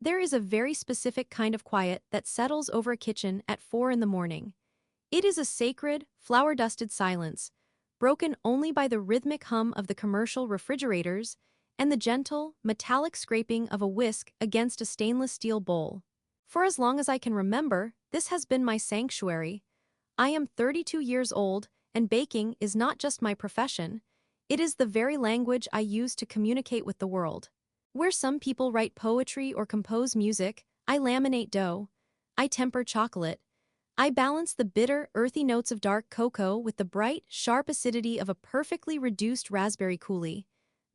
There is a very specific kind of quiet that settles over a kitchen at 4 in the morning. It is a sacred, flour-dusted silence, broken only by the rhythmic hum of the commercial refrigerators and the gentle, metallic scraping of a whisk against a stainless steel bowl. For as long as I can remember, this has been my sanctuary. I am 32 years old, and baking is not just my profession, it is the very language I use to communicate with the world. Where some people write poetry or compose music, I laminate dough. I temper chocolate. I balance the bitter, earthy notes of dark cocoa with the bright, sharp acidity of a perfectly reduced raspberry coulis.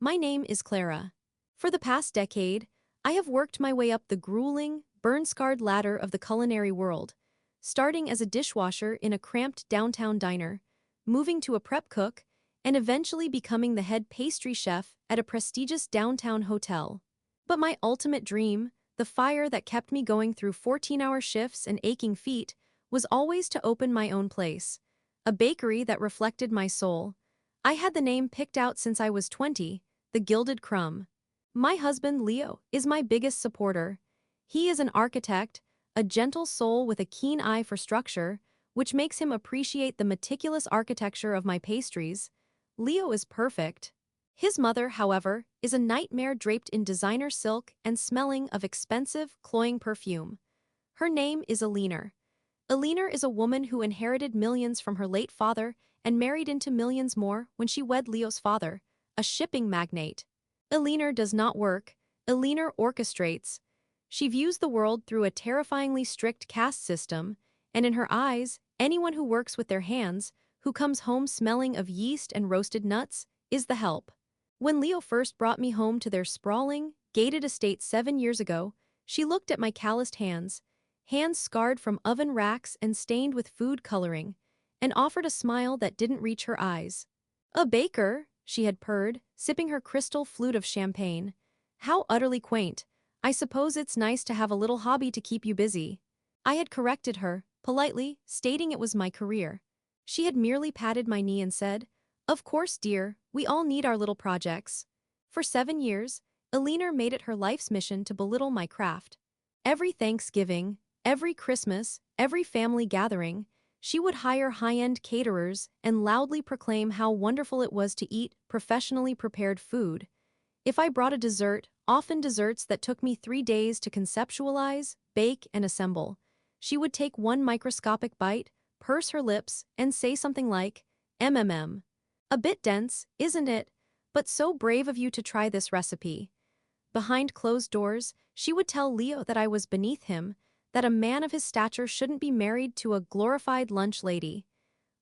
My name is Clara. For the past decade, I have worked my way up the grueling, burn-scarred ladder of the culinary world, starting as a dishwasher in a cramped downtown diner, moving to a prep cook, and eventually becoming the head pastry chef at a prestigious downtown hotel. But my ultimate dream, the fire that kept me going through 14-hour shifts and aching feet, was always to open my own place, a bakery that reflected my soul. I had the name picked out since I was 20, the Gilded Crumb. My husband, Leo, is my biggest supporter. He is an architect, a gentle soul with a keen eye for structure, which makes him appreciate the meticulous architecture of my pastries. Leo is perfect. His mother, however, is a nightmare draped in designer silk and smelling of expensive, cloying perfume. Her name is Alina. Alina is a woman who inherited millions from her late father and married into millions more when she wed Leo's father, a shipping magnate. Alina does not work, Alina orchestrates. She views the world through a terrifyingly strict caste system, and in her eyes, anyone who works with their hands, who comes home smelling of yeast and roasted nuts, is the help. When Leo first brought me home to their sprawling, gated estate 7 years ago, she looked at my calloused hands scarred from oven racks and stained with food coloring, and offered a smile that didn't reach her eyes. "A baker," she had purred, sipping her crystal flute of champagne. "How utterly quaint. I suppose it's nice to have a little hobby to keep you busy." I had corrected her, politely, stating it was my career. She had merely patted my knee and said, "Of course, dear, we all need our little projects." For 7 years, Alina made it her life's mission to belittle my craft. Every Thanksgiving, every Christmas, every family gathering, she would hire high-end caterers and loudly proclaim how wonderful it was to eat professionally prepared food. If I brought a dessert, often desserts that took me 3 days to conceptualize, bake, and assemble, she would take one microscopic bite, purse her lips, and say something like, "MMM. A bit dense, isn't it? But so brave of you to try this recipe." Behind closed doors, she would tell Leo that I was beneath him, that a man of his stature shouldn't be married to a glorified lunch lady.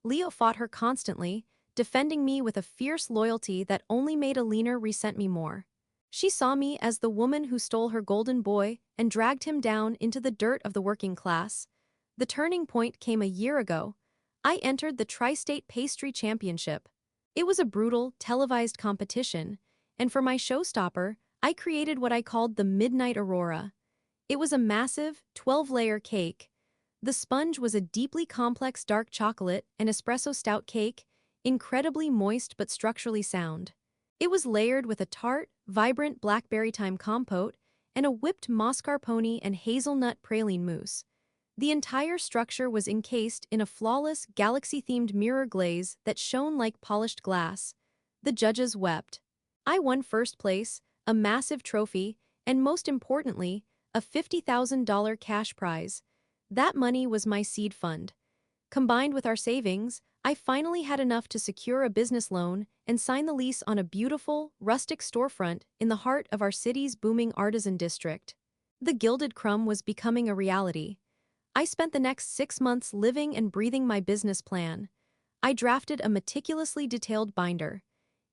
Leo fought her constantly, defending me with a fierce loyalty that only made Alina resent me more. She saw me as the woman who stole her golden boy and dragged him down into the dirt of the working class. The turning point came a year ago. I entered the Tri-State Pastry Championship. It was a brutal, televised competition, and for my showstopper, I created what I called the Midnight Aurora. It was a massive, 12-layer cake. The sponge was a deeply complex dark chocolate and espresso stout cake, incredibly moist but structurally sound. It was layered with a tart, vibrant blackberry thyme compote and a whipped mascarpone and hazelnut praline mousse. The entire structure was encased in a flawless, galaxy-themed mirror glaze that shone like polished glass. The judges wept. I won first place, a massive trophy, and most importantly, a $50,000 cash prize. That money was my seed fund. Combined with our savings, I finally had enough to secure a business loan and sign the lease on a beautiful, rustic storefront in the heart of our city's booming artisan district. The Gilded Crumb was becoming a reality. I spent the next 6 months living and breathing my business plan. I drafted a meticulously detailed binder.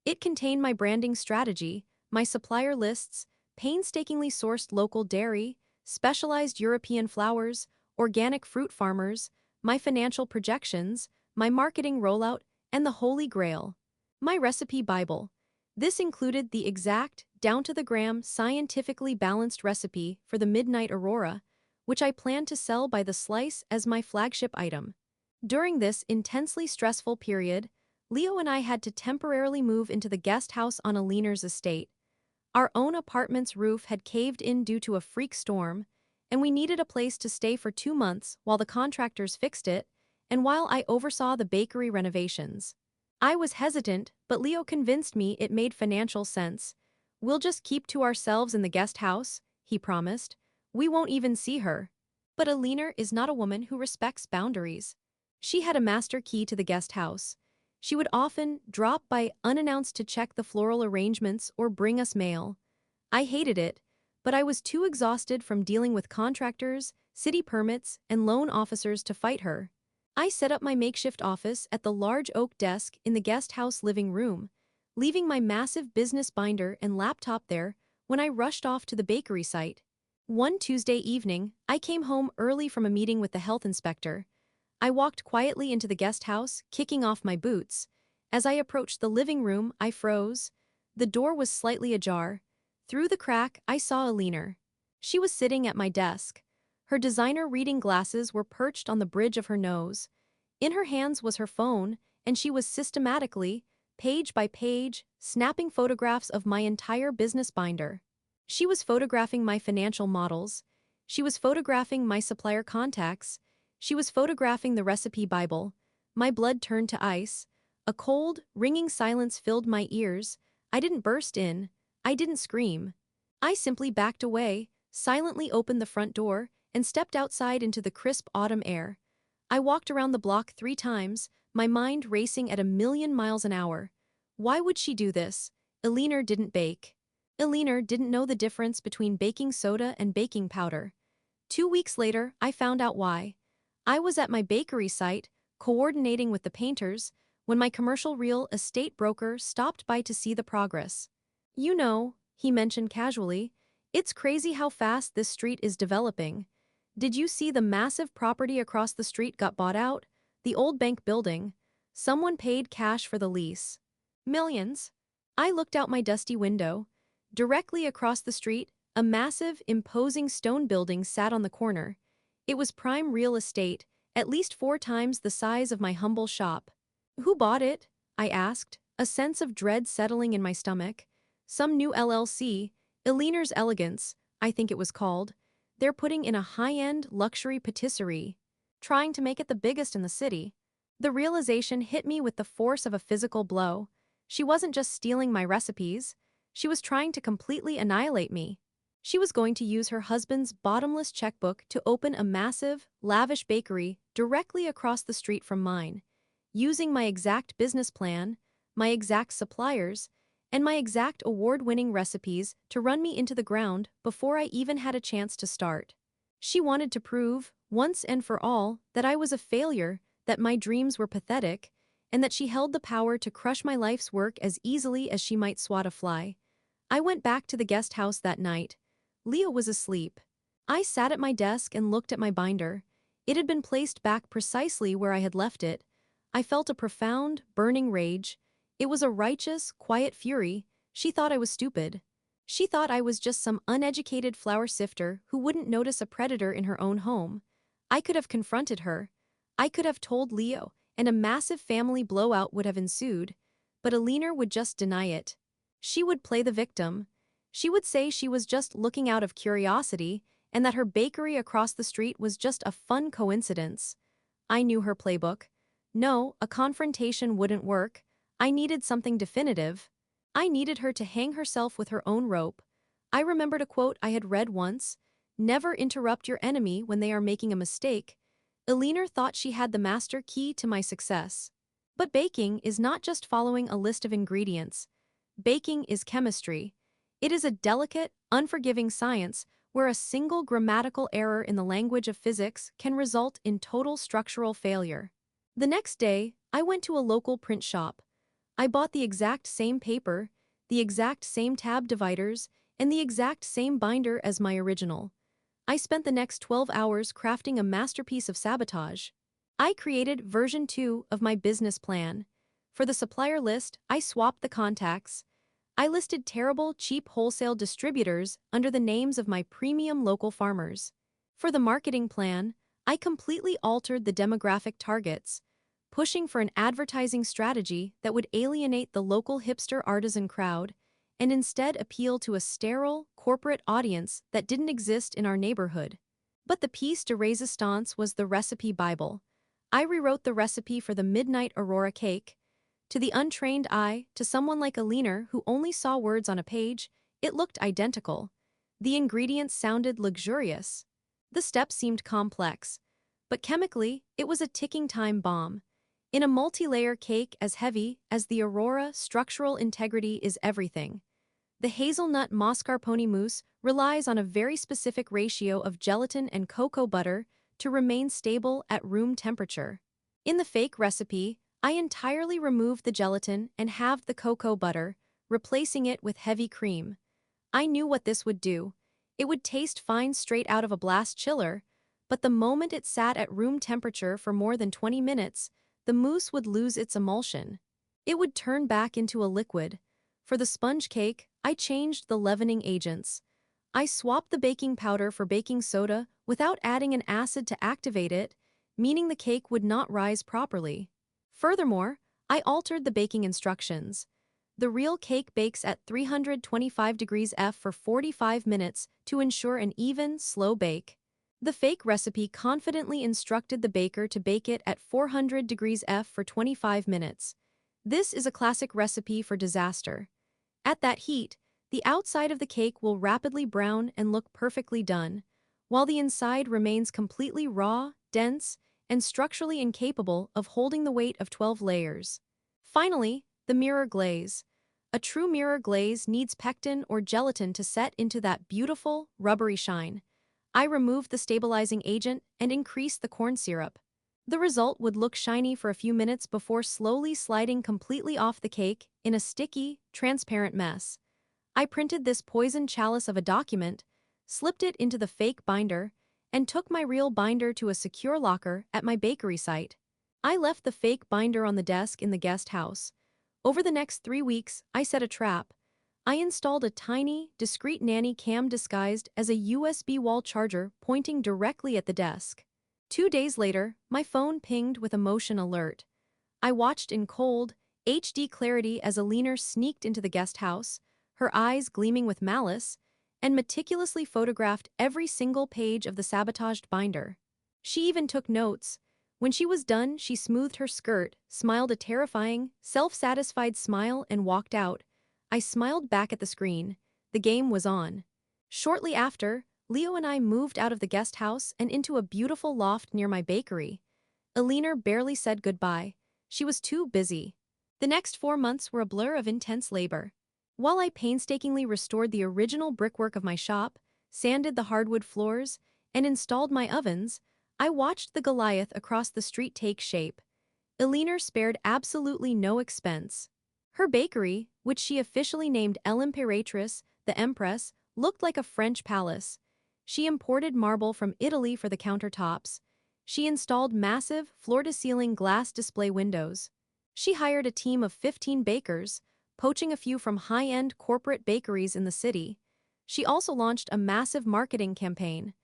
It contained my branding strategy, my supplier lists, painstakingly sourced local dairy, specialized European flowers, organic fruit farmers, my financial projections, my marketing rollout, and the Holy Grail, my recipe Bible. This included the exact, down-to-the-gram, scientifically balanced recipe for the Midnight Aurora, which I planned to sell by the slice as my flagship item. During this intensely stressful period, Leo and I had to temporarily move into the guest house on Alina's estate. Our own apartment's roof had caved in due to a freak storm, and we needed a place to stay for 2 months while the contractors fixed it, and while I oversaw the bakery renovations. I was hesitant, but Leo convinced me it made financial sense. "We'll just keep to ourselves in the guest house," he promised. "We won't even see her." But Alina is not a woman who respects boundaries. She had a master key to the guest house. She would often drop by unannounced to check the floral arrangements or bring us mail. I hated it, but I was too exhausted from dealing with contractors, city permits, and loan officers to fight her. I set up my makeshift office at the large oak desk in the guest house living room, leaving my massive business binder and laptop there when I rushed off to the bakery site. One Tuesday evening, I came home early from a meeting with the health inspector. I walked quietly into the guest house, kicking off my boots. As I approached the living room, I froze. The door was slightly ajar. Through the crack, I saw Alina. She was sitting at my desk. Her designer reading glasses were perched on the bridge of her nose. In her hands was her phone, and she was systematically, page by page, snapping photographs of my entire business binder. She was photographing my financial models. She was photographing my supplier contacts. She was photographing the recipe Bible. My blood turned to ice. A cold, ringing silence filled my ears. I didn't burst in. I didn't scream. I simply backed away, silently opened the front door, and stepped outside into the crisp autumn air. I walked around the block 3 times, my mind racing at 1,000,000 miles an hour. Why would she do this? Alina didn't bake. Alina didn't know the difference between baking soda and baking powder. 2 weeks later, I found out why. I was at my bakery site, coordinating with the painters, when my commercial real estate broker stopped by to see the progress. "You know," he mentioned casually, "it's crazy how fast this street is developing. Did you see the massive property across the street got bought out? The old bank building. Someone paid cash for the lease. Millions." I looked out my dusty window. Directly across the street, a massive, imposing stone building sat on the corner. It was prime real estate, at least 4 times the size of my humble shop. "Who bought it?" I asked, a sense of dread settling in my stomach. "Some new LLC, Alina's Elegance, I think it was called. They're putting in a high-end luxury patisserie, trying to make it the biggest in the city." The realization hit me with the force of a physical blow. She wasn't just stealing my recipes. She was trying to completely annihilate me. She was going to use her husband's bottomless checkbook to open a massive, lavish bakery directly across the street from mine, using my exact business plan, my exact suppliers, and my exact award-winning recipes to run me into the ground before I even had a chance to start. She wanted to prove, once and for all, that I was a failure, that my dreams were pathetic, and that she held the power to crush my life's work as easily as she might swat a fly. I went back to the guest house that night. Leo was asleep. I sat at my desk and looked at my binder. It had been placed back precisely where I had left it. I felt a profound, burning rage. It was a righteous, quiet fury. She thought I was stupid. She thought I was just some uneducated flour sifter who wouldn't notice a predator in her own home. I could have confronted her. I could have told Leo, and a massive family blowout would have ensued. But Alina would just deny it. She would play the victim. She would say she was just looking out of curiosity, and that her bakery across the street was just a fun coincidence. I knew her playbook. No, a confrontation wouldn't work. I needed something definitive. I needed her to hang herself with her own rope. I remembered a quote I had read once: "Never interrupt your enemy when they are making a mistake." Alina thought she had the master key to my success. But baking is not just following a list of ingredients. Baking is chemistry. It is a delicate, unforgiving science where a single grammatical error in the language of physics can result in total structural failure. The next day, I went to a local print shop. I bought the exact same paper, the exact same tab dividers, and the exact same binder as my original. I spent the next 12 hours crafting a masterpiece of sabotage. I created version 2 of my business plan. For the supplier list, I swapped the contacts. I listed terrible, cheap wholesale distributors under the names of my premium local farmers. For the marketing plan, I completely altered the demographic targets, pushing for an advertising strategy that would alienate the local hipster artisan crowd and instead appeal to a sterile, corporate audience that didn't exist in our neighborhood. But the piece de resistance was the recipe Bible. I rewrote the recipe for the Midnight Aurora cake. To the untrained eye, to someone like Alina who only saw words on a page, it looked identical. The ingredients sounded luxurious. The steps seemed complex. But chemically, it was a ticking time bomb. In a multi-layer cake as heavy as the Aurora, structural integrity is everything. The hazelnut mascarpone mousse relies on a very specific ratio of gelatin and cocoa butter to remain stable at room temperature. In the fake recipe, I entirely removed the gelatin and halved the cocoa butter, replacing it with heavy cream. I knew what this would do. It would taste fine straight out of a blast chiller, but the moment it sat at room temperature for more than 20 minutes, the mousse would lose its emulsion. It would turn back into a liquid. For the sponge cake, I changed the leavening agents. I swapped the baking powder for baking soda without adding an acid to activate it, meaning the cake would not rise properly. Furthermore, I altered the baking instructions. The real cake bakes at 325 degrees F for 45 minutes to ensure an even, slow bake. The fake recipe confidently instructed the baker to bake it at 400 degrees F for 25 minutes. This is a classic recipe for disaster. At that heat, the outside of the cake will rapidly brown and look perfectly done, while the inside remains completely raw, dense, and structurally incapable of holding the weight of 12 layers. Finally, the mirror glaze. A true mirror glaze needs pectin or gelatin to set into that beautiful, rubbery shine. I removed the stabilizing agent and increased the corn syrup. The result would look shiny for a few minutes before slowly sliding completely off the cake in a sticky, transparent mess. I printed this poison chalice of a document, slipped it into the fake binder, and took my real binder to a secure locker at my bakery site. I left the fake binder on the desk in the guest house. Over the next 3 weeks, I set a trap. I installed a tiny, discreet nanny cam disguised as a USB wall charger pointing directly at the desk. 2 days later, my phone pinged with a motion alert. I watched in cold, HD clarity as Alina sneaked into the guest house, her eyes gleaming with malice, and meticulously photographed every single page of the sabotaged binder. She even took notes. When she was done, she smoothed her skirt, smiled a terrifying, self-satisfied smile, and walked out. I smiled back at the screen. The game was on. Shortly after, Leo and I moved out of the guest house and into a beautiful loft near my bakery. Alina barely said goodbye. She was too busy. The next 4 months were a blur of intense labor. While I painstakingly restored the original brickwork of my shop, sanded the hardwood floors, and installed my ovens, I watched the Goliath across the street take shape. Alina spared absolutely no expense. Her bakery, which she officially named L'Imperatrice, the Empress, looked like a French palace. She imported marble from Italy for the countertops. She installed massive, floor-to-ceiling glass display windows. She hired a team of 15 bakers, poaching a few from high-end corporate bakeries in the city. She also launched a massive marketing campaign.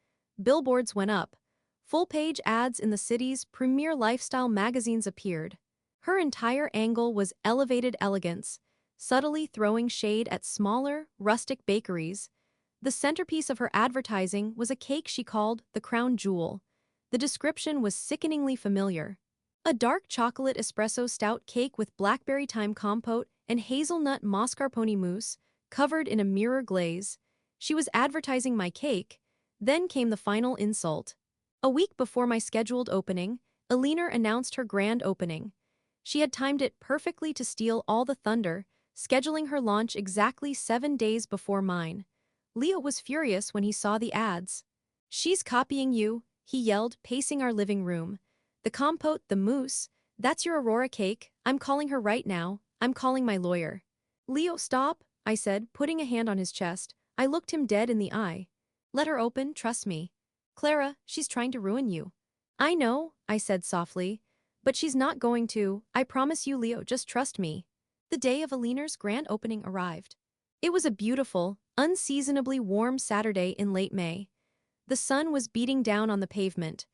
Billboards went up. Full-page ads in the city's premier lifestyle magazines appeared. Her entire angle was elevated elegance, subtly throwing shade at smaller, rustic bakeries. The centerpiece of her advertising was a cake she called the crown jewel. The description was sickeningly familiar. A dark chocolate espresso stout cake with blackberry thyme compote and hazelnut mascarpone mousse, covered in a mirror glaze. She was advertising my cake. Then came the final insult. A week before my scheduled opening, Alina announced her grand opening. She had timed it perfectly to steal all the thunder, scheduling her launch exactly 7 days before mine. Leo was furious when he saw the ads. "She's copying you," he yelled, pacing our living room. "The compote, the mousse, that's your Aurora cake. I'm calling her right now. I'm calling my lawyer." "Leo, stop," I said, putting a hand on his chest. I looked him dead in the eye. "Let her open, trust me. Clara, she's trying to ruin you." "I know," I said softly. "But she's not going to, I promise you, Leo, just trust me." The day of Alina's grand opening arrived. It was a beautiful, unseasonably warm Saturday in late May. The sun was beating down on the pavement.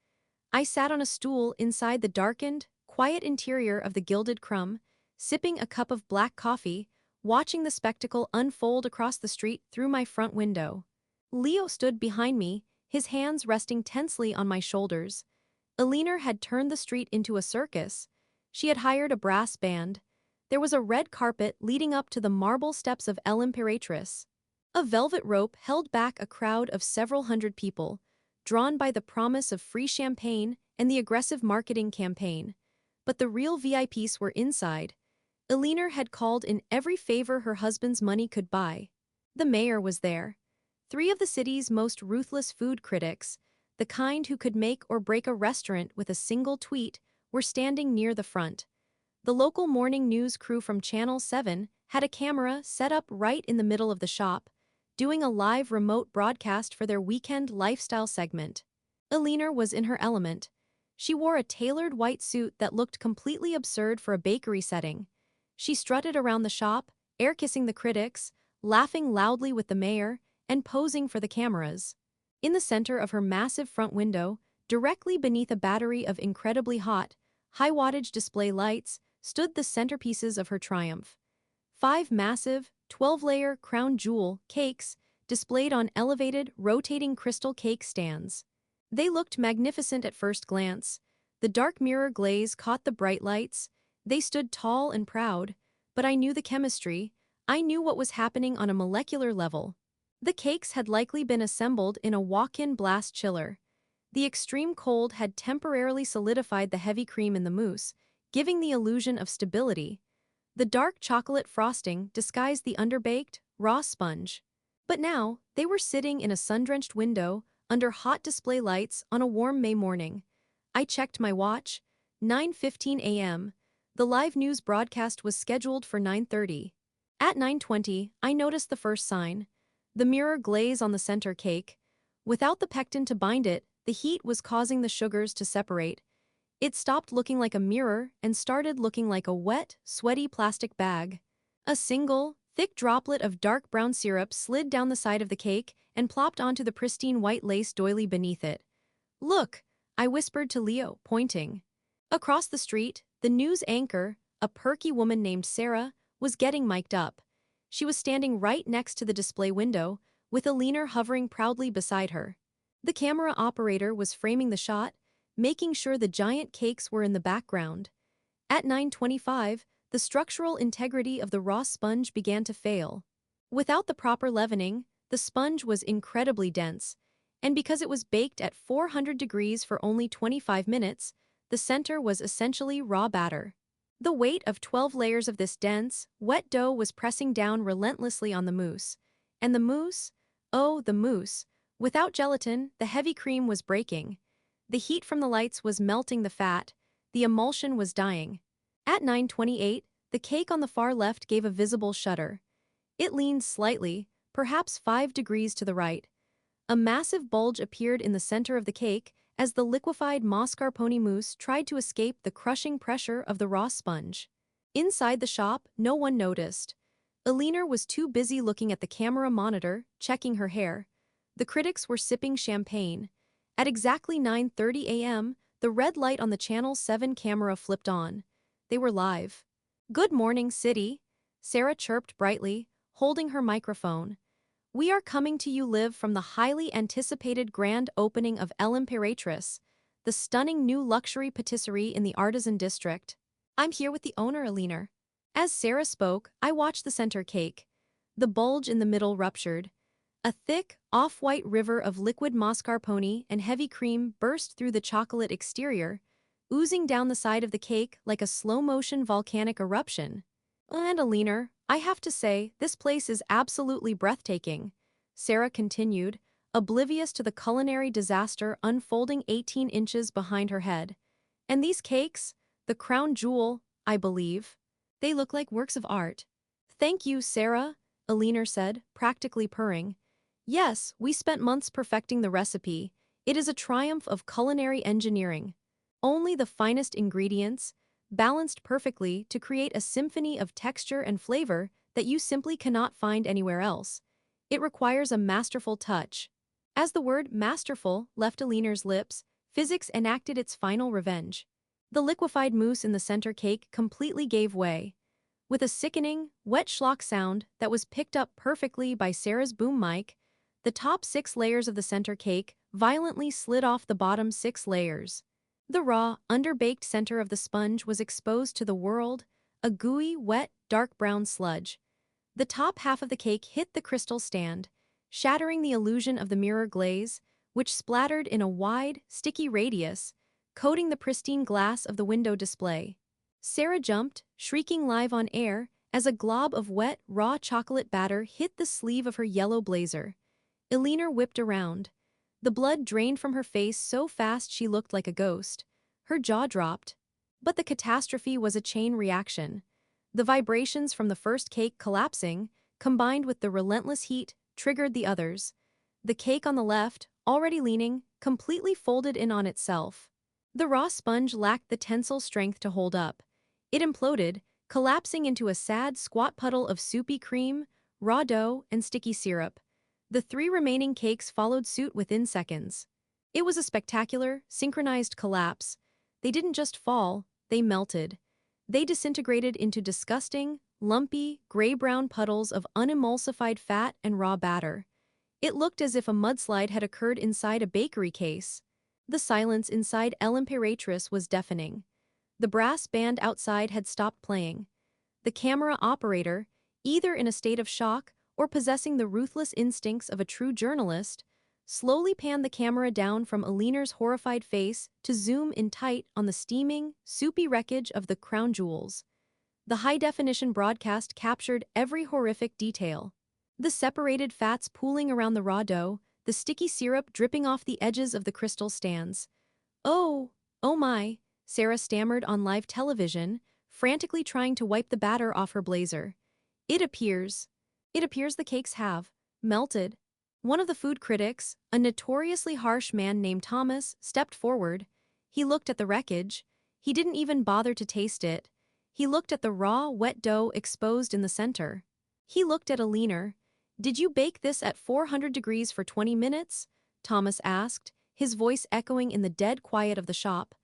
I sat on a stool inside the darkened, quiet interior of the Gilded Crumb, sipping a cup of black coffee, watching the spectacle unfold across the street through my front window. Leo stood behind me, his hands resting tensely on my shoulders. Alina had turned the street into a circus. She had hired a brass band. There was a red carpet leading up to the marble steps of El Imperatrice. A velvet rope held back a crowd of several hundred people, drawn by the promise of free champagne and the aggressive marketing campaign. But the real VIPs were inside. Alina had called in every favor her husband's money could buy. The mayor was there. 3 of the city's most ruthless food critics, the kind who could make or break a restaurant with a single tweet, were standing near the front. The local morning news crew from Channel 7 had a camera set up right in the middle of the shop, doing a live remote broadcast for their weekend lifestyle segment. Alina was in her element. She wore a tailored white suit that looked completely absurd for a bakery setting. She strutted around the shop, air-kissing the critics, laughing loudly with the mayor, and posing for the cameras. In the center of her massive front window, directly beneath a battery of incredibly hot, high-wattage display lights, stood the centerpieces of her triumph. 5 massive, 12-layer crown jewel cakes displayed on elevated, rotating crystal cake stands. They looked magnificent at first glance. The dark mirror glaze caught the bright lights. They stood tall and proud, but I knew the chemistry. I knew what was happening on a molecular level. The cakes had likely been assembled in a walk-in blast chiller. The extreme cold had temporarily solidified the heavy cream in the mousse, giving the illusion of stability. The dark chocolate frosting disguised the underbaked, raw sponge. But now, they were sitting in a sun-drenched window, under hot display lights on a warm May morning. I checked my watch. 9:15 a.m. The live news broadcast was scheduled for 9:30. At 9:20, I noticed the first sign. The mirror glaze on the center cake. Without the pectin to bind it, the heat was causing the sugars to separate. It stopped looking like a mirror and started looking like a wet, sweaty plastic bag. A single, thick droplet of dark brown syrup slid down the side of the cake and plopped onto the pristine white lace doily beneath it. "Look," I whispered to Leo, pointing. Across the street, the news anchor, a perky woman named Sarah, was getting mic'd up. She was standing right next to the display window, with Alina hovering proudly beside her. The camera operator was framing the shot, making sure the giant cakes were in the background. At 9:25, the structural integrity of the raw sponge began to fail. Without the proper leavening, the sponge was incredibly dense, and because it was baked at 400 degrees for only 25 minutes, the center was essentially raw batter. The weight of 12 layers of this dense, wet dough was pressing down relentlessly on the mousse. And the mousse? Oh, the mousse. Without gelatin, the heavy cream was breaking. The heat from the lights was melting the fat. The emulsion was dying. At 9:28, the cake on the far left gave a visible shudder. It leaned slightly, perhaps 5 degrees to the right. A massive bulge appeared in the center of the cake as the liquefied mascarpone mousse tried to escape the crushing pressure of the raw sponge. Inside the shop, no one noticed. Alina was too busy looking at the camera monitor, checking her hair. The critics were sipping champagne. At exactly 9:30 a.m., the red light on the Channel 7 camera flipped on. They were live. "Good morning, City," Sarah chirped brightly, holding her microphone. "We are coming to you live from the highly anticipated grand opening of El Imperatrice, the stunning new luxury patisserie in the Artisan District. I'm here with the owner, Alina." As Sarah spoke, I watched the center cake. The bulge in the middle ruptured. A thick, off-white river of liquid mascarpone and heavy cream burst through the chocolate exterior, oozing down the side of the cake like a slow-motion volcanic eruption. "And Alina, I have to say, this place is absolutely breathtaking," Sarah continued, oblivious to the culinary disaster unfolding 18 inches behind her head. "And these cakes, the crown jewel, I believe. They look like works of art." "Thank you, Sarah," Alina said, practically purring. "Yes, we spent months perfecting the recipe. It is a triumph of culinary engineering. Only the finest ingredients, balanced perfectly to create a symphony of texture and flavor that you simply cannot find anywhere else. It requires a masterful touch." As the word masterful left Alina's lips, physics enacted its final revenge. The liquefied mousse in the center cake completely gave way. With a sickening, wet schlock sound that was picked up perfectly by Sarah's boom mic, the top 6 layers of the center cake violently slid off the bottom 6 layers. The raw, underbaked center of the sponge was exposed to the world, a gooey, wet, dark brown sludge. The top half of the cake hit the crystal stand, shattering the illusion of the mirror glaze, which splattered in a wide, sticky radius, coating the pristine glass of the window display. Sarah jumped, shrieking live on air, as a glob of wet, raw chocolate batter hit the sleeve of her yellow blazer. Eleanor whipped around. The blood drained from her face so fast she looked like a ghost. Her jaw dropped. But the catastrophe was a chain reaction. The vibrations from the first cake collapsing, combined with the relentless heat, triggered the others. The cake on the left, already leaning, completely folded in on itself. The raw sponge lacked the tensile strength to hold up. It imploded, collapsing into a sad squat puddle of soupy cream, raw dough, and sticky syrup. The 3 remaining cakes followed suit within seconds. It was a spectacular, synchronized collapse. They didn't just fall, they melted. They disintegrated into disgusting, lumpy, gray-brown puddles of unemulsified fat and raw batter. It looked as if a mudslide had occurred inside a bakery case. The silence inside L'Imperatrice was deafening. The brass band outside had stopped playing. The camera operator, either in a state of shock or possessing the ruthless instincts of a true journalist, slowly panned the camera down from Eleanor's horrified face to zoom in tight on the steaming, soupy wreckage of the crown jewels. The high-definition broadcast captured every horrific detail. The separated fats pooling around the raw dough, the sticky syrup dripping off the edges of the crystal stands. Oh my," Sarah stammered on live television, frantically trying to wipe the batter off her blazer. It appears the cakes have melted." One of the food critics, a notoriously harsh man named Thomas, stepped forward. He looked at the wreckage. He didn't even bother to taste it. He looked at the raw, wet dough exposed in the center. He looked at Eleanor. "Did you bake this at 400 degrees for 20 minutes? Thomas asked, his voice echoing in the dead quiet of the shop.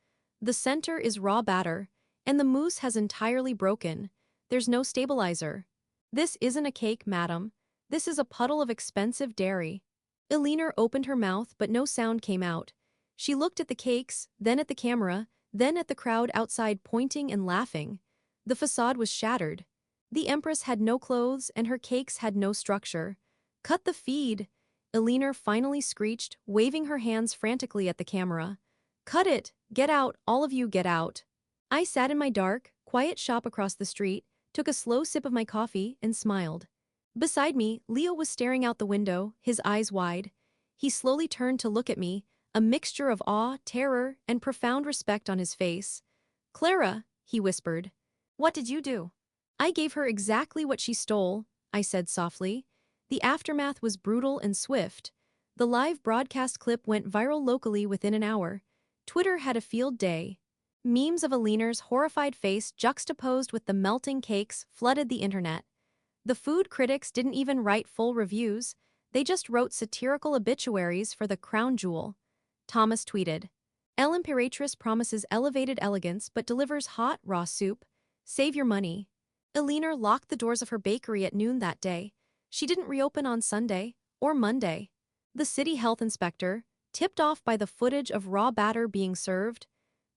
"The center is raw batter, and the mousse has entirely broken. There's no stabilizer." "This isn't a cake, madam. This is a puddle of expensive dairy." Eleanor opened her mouth, but no sound came out. She looked at the cakes, then at the camera, then at the crowd outside pointing and laughing. The facade was shattered. The Empress had no clothes and her cakes had no structure. "Cut the feed," Eleanor finally screeched, waving her hands frantically at the camera. "Cut it! Get out, all of you get out." I sat in my dark, quiet shop across the street, took a slow sip of my coffee, and smiled. Beside me, Leo was staring out the window, his eyes wide. He slowly turned to look at me, a mixture of awe, terror, and profound respect on his face. "Clara," he whispered. "What did you do?" "I gave her exactly what she stole," I said softly. The aftermath was brutal and swift. The live broadcast clip went viral locally within an hour. Twitter had a field day. Memes of Eleanor's horrified face juxtaposed with the melting cakes flooded the internet. The food critics didn't even write full reviews, they just wrote satirical obituaries for the crown jewel. Thomas tweeted, "L'Imperatrice promises elevated elegance but delivers hot, raw soup. Save your money." Eleanor locked the doors of her bakery at noon that day. She didn't reopen on Sunday or Monday. The city health inspector, tipped off by the footage of raw batter being served,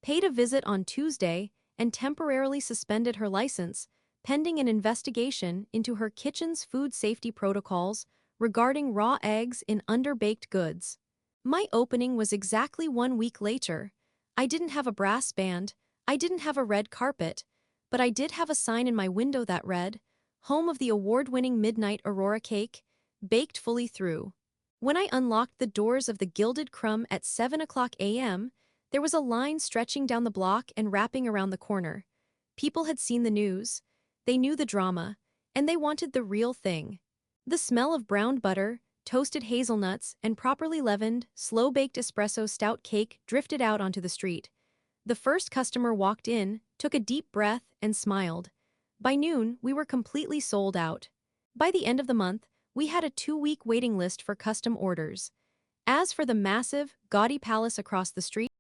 paid a visit on Tuesday and temporarily suspended her license, pending an investigation into her kitchen's food safety protocols regarding raw eggs in underbaked goods. My opening was exactly 1 week later. I didn't have a brass band, I didn't have a red carpet, but I did have a sign in my window that read, "Home of the award-winning Midnight Aurora Cake, baked fully through." When I unlocked the doors of the Gilded Crumb at 7 a.m., there was a line stretching down the block and wrapping around the corner. People had seen the news, they knew the drama, and they wanted the real thing. The smell of browned butter, toasted hazelnuts, and properly leavened, slow-baked espresso stout cake drifted out onto the street. The first customer walked in, took a deep breath, and smiled. By noon, we were completely sold out. By the end of the month, we had a 2-week waiting list for custom orders. As for the massive, gaudy palace across the street,